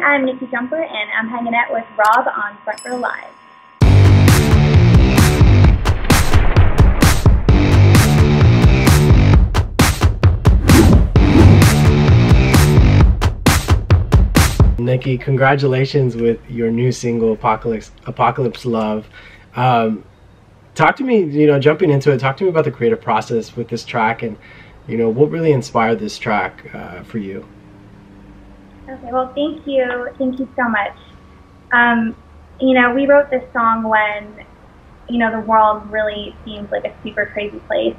I'm Nikki Jumper, and I'm hanging out with Rob on Front Row Live. Nikki, congratulations with your new single, Apocalypse Love. Talk to me, jumping into it, talk to me about the creative process with this track and, what really inspired this track for you? Okay, well, thank you. Thank you so much. We wrote this song when, the world really seems like a super crazy place,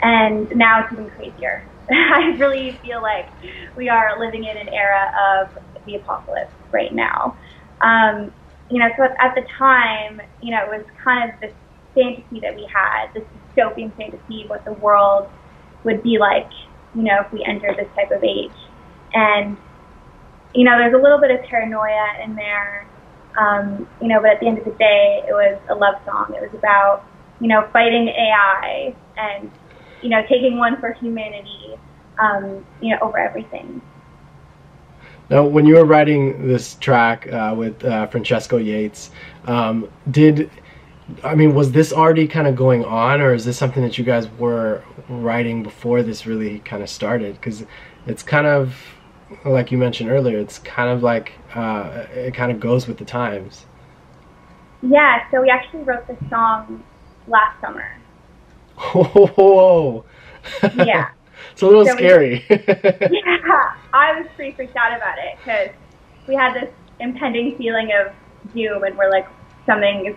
and now it's even crazier. I really feel like we are living in an era of the apocalypse right now. So at the time, it was kind of this fantasy that we had, this dystopian fantasy of what the world would be like, if we entered this type of age. And, there's a little bit of paranoia in there, but at the end of the day, it was a love song. It was about, fighting AI and, taking one for humanity, over everything. Now, when you were writing this track with Francesco Yates, was this already kind of going on, or is this something that you guys were writing before this really kind of started? Because it's kind of, like you mentioned earlier, it's kind of like it kind of goes with the times. Yeah, so we actually wrote this song last summer. Whoa! Yeah. It's a little scary. Yeah, I was pretty freaked out about it because we had this impending feeling of doom, and we're like, something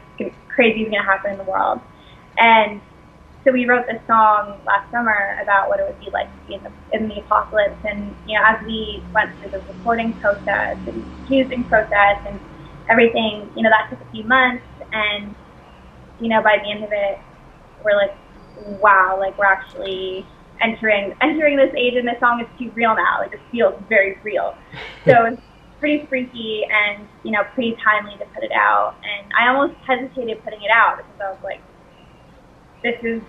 crazy is going to happen in the world. And so we wrote this song last summer about what it would be like to be in the apocalypse. And, as we went through the recording process and producing process and everything, that took a few months. And, by the end of it, we're like, wow, like we're actually entering this age, and this song is too real now. Like, it feels very real. So it's pretty freaky and, pretty timely to put it out. And I almost hesitated putting it out because I was like, this is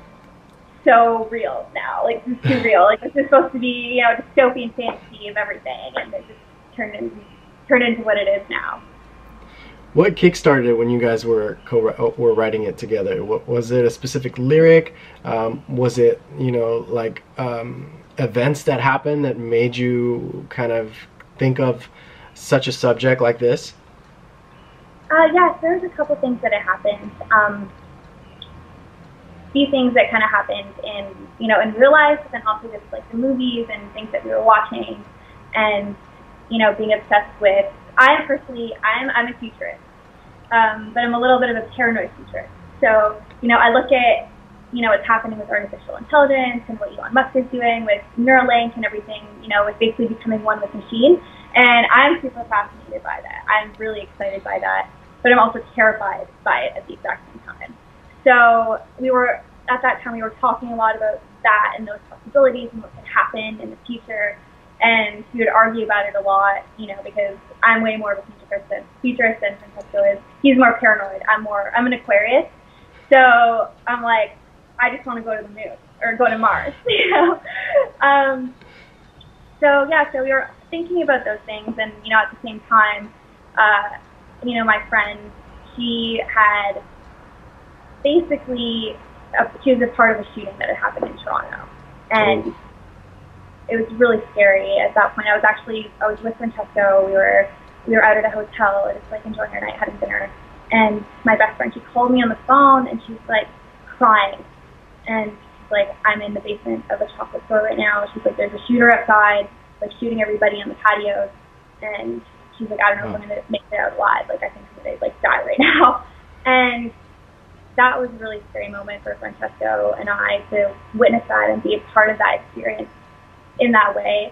so real now. Like, this is too real. Like, this is supposed to be, a dystopian fantasy of everything, and it just turned into what it is now. What kickstarted it when you guys were writing it together? Was it a specific lyric? Was it, events that happened that made you kind of think of such a subject like this? Yeah, there's a couple things that have happened. Few things that kind of happened in real life, but then also just like the movies and things that we were watching, and being obsessed with. I'm a futurist, but I'm a little bit of a paranoid futurist. So I look at what's happening with artificial intelligence and what Elon Musk is doing with Neuralink and everything. With basically becoming one with machine, and I'm super fascinated by that. I'm really excited by that, but I'm also terrified by it at the exact same time. So at that time we were talking a lot about that and those possibilities and what could happen in the future, and we would argue about it a lot, because I'm way more of a futurist than Francesco is. He's more paranoid. I'm an Aquarius, so I'm like, I just want to go to the moon or go to Mars, So we were thinking about those things, and at the same time, my friend, she had basically she was a part of a shooting that had happened in Toronto, and it was really scary at that point. I was with Francesco. We were out at a hotel, just like enjoying our night, having dinner, and my best friend, she called me on the phone, and she's like crying, and she's like, I'm in the basement of a chocolate store right now. She's like, there's a shooter outside, like shooting everybody on the patios, and she's like, I don't know if I'm gonna make it out alive. Like, I think I'm gonna die right now. And that was a really scary moment for Francesco and I to witness that and be a part of that experience in that way.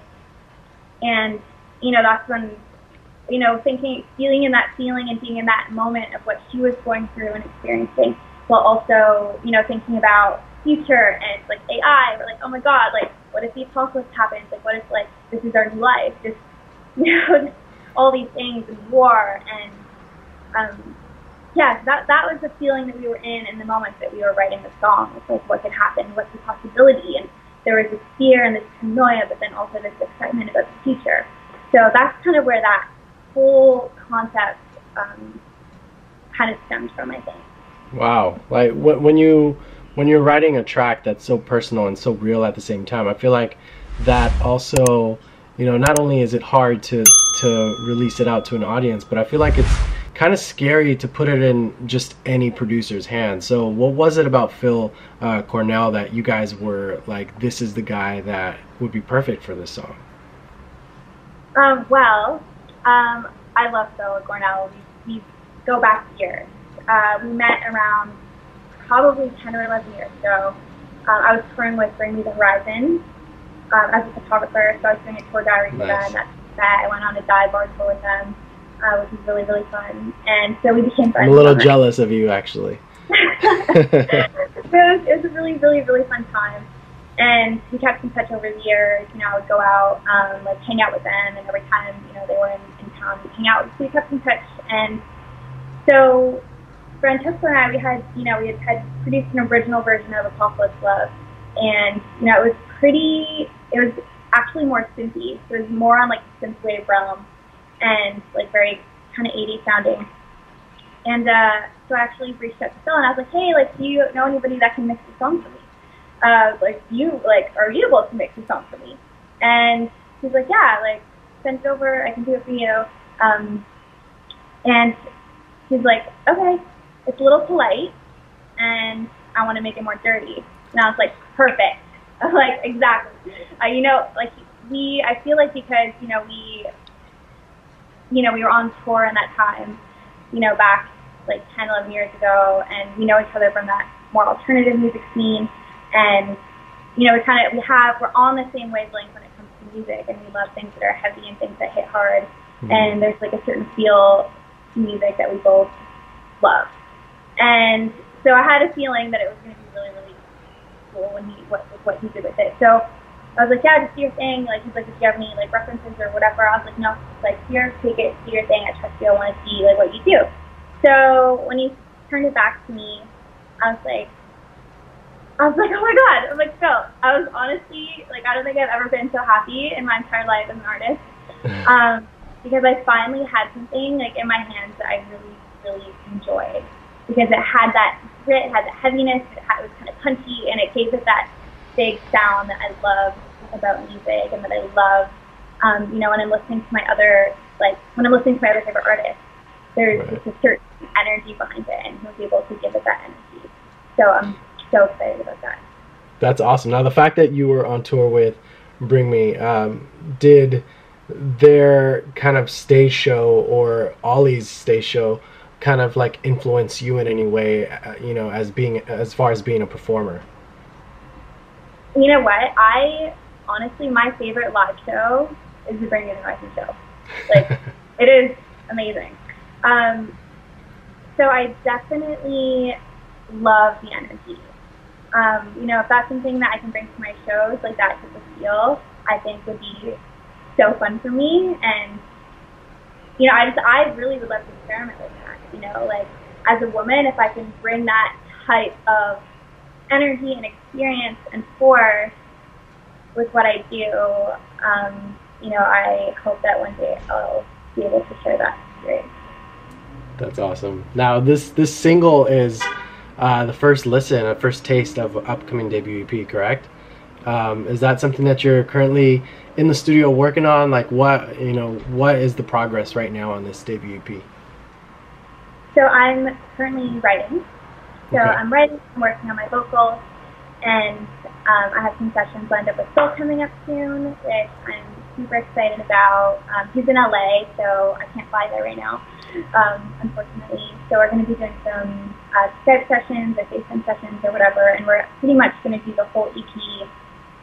And, that's when, feeling in that feeling and being in that moment of what she was going through and experiencing, while also, thinking about future and like AI, we're like, oh my God, like, what if the apocalypse happens? Like, what if like this is our new life? Just, just all these things and war and, that was the feeling that we were in the moment that we were writing the song. It's like, what could happen? What's the possibility? And there was this fear and this paranoia, but then also this excitement about the future. So that's kind of where that whole concept kind of stemmed from, I think. Wow. Like when you're writing a track that's so personal and so real at the same time, I feel like that also, you know, not only is it hard to release it out to an audience, but I feel like it's kind of scary to put it in just any producer's hands. So what was it about Phil Cornell that you guys were like, this is the guy that would be perfect for this song? I love Phil Cornell. We go back years. We met around probably 10 or 11 years ago. I was touring with Bring Me the Horizon as a photographer, so I was doing a tour diary with them. That's that. I went on a dive bar tour with them, which was really, really fun. And so we became friends. I'm a little jealous of you, actually. It was a really, really, really fun time. And we kept in touch over the years. You know, I would go out, like hang out with them, and every time, you know, they were in town, we'd hang out. So we kept in touch. And so Francesco and I, we had produced an original version of Apocalypse Love. And, you know, it was actually more synthy. So it was more on like the synthwave realm and like very kind of 80s sounding. And so I actually reached out to Phil and I was like, hey, like, do you know anybody that can mix the song for me? Are you able to mix the song for me? And he's like, yeah, like, send it over, I can do it for you. And he's like, okay, it's a little polite, and I want to make it more dirty. And I was like, perfect. I was like, exactly. You know, like, I feel like because, we were on tour in that time, you know, back like 10, 11 years ago, and we know each other from that more alternative music scene. And, you know, we're on the same wavelength when it comes to music, and we love things that are heavy and things that hit hard. Mm-hmm. And there's like a certain feel to music that we both love. And so I had a feeling that it was going to be really, really cool when what he did with it. So I was like, yeah, just do your thing. Like, he's like, if you have any like references or whatever. I was like, no, like, here, take it, do your thing. I trust you. I want to see like what you do. So when he turned it back to me, I was like, oh my God. I'm like, Phil, I was honestly, like, I don't think I've ever been so happy in my entire life as an artist. Because I finally had something, like, in my hands that I really, really enjoyed. Because it had that grit, it had that heaviness, it was kind of punchy, and it gave it that big sound that I love about music and that I love, when I'm listening to my other favorite artists, there's just a certain energy behind it, and he was able to give it that energy. So I'm so excited about that. That's awesome. Now, the fact that you were on tour with Bring Me, did their kind of stage show or Ollie's stage show kind of like influence you in any way, as far as being a performer? You know what? Honestly, my favorite live show is the Bring Me the Horizon show. Like, it is amazing. So I definitely love the energy. If that's something that I can bring to my shows, like that type of feel, I think would be so fun for me. And, I really would love to experiment with that. Like, as a woman, if I can bring that type of energy and experience and force with what I do, I hope that one day I'll be able to share that experience. That's awesome. Now, this single is the first listen, a first taste of upcoming debut EP, correct? Is that something that you're currently in the studio working on? Like, what is the progress right now on this debut EP? So I'm currently writing. So okay. I'm writing, I'm working on my vocals, and I have some sessions lined up with Phil coming up soon, which I'm super excited about. He's in LA, so I can't fly there right now, unfortunately. So we're going to be doing some Skype sessions or FaceTime sessions or whatever, and we're pretty much going to do the whole EP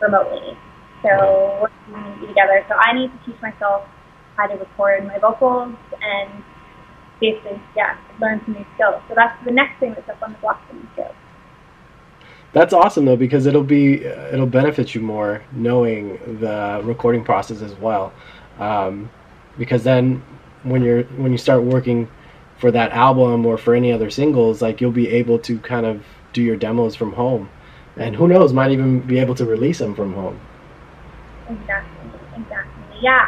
remotely. So we're going to be together. So I need to teach myself how to record my vocals and basically, learn some new skills. So that's the next thing that's up on the block for me too. That's awesome though, because it'll benefit you more knowing the recording process as well. Because then when you start working for that album or for any other singles, like, you'll be able to kind of do your demos from home, and who knows, might even be able to release them from home. Exactly. Yeah,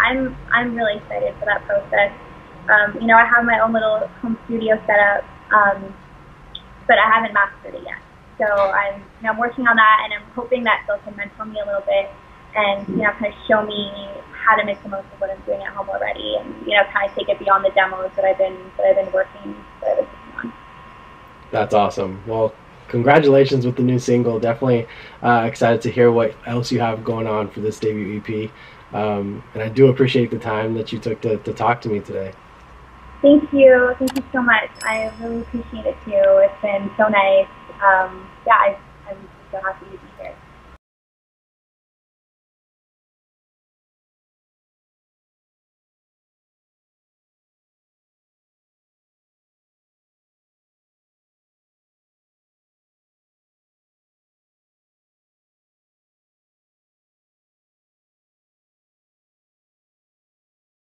I'm really excited for that process. You know, I have my own little home studio set up, but I haven't mastered it yet. So I'm working on that, and I'm hoping that they'll can mentor me a little bit and, you know, kind of show me how to make the most of what I'm doing at home already, and, you know, kind of take it beyond the demos that I've been working on. That's awesome. Well, congratulations with the new single. Definitely excited to hear what else you have going on for this debut EP. And I do appreciate the time that you took to talk to me today. Thank you so much. I really appreciate it too. It's been so nice. Yeah, I'm so happy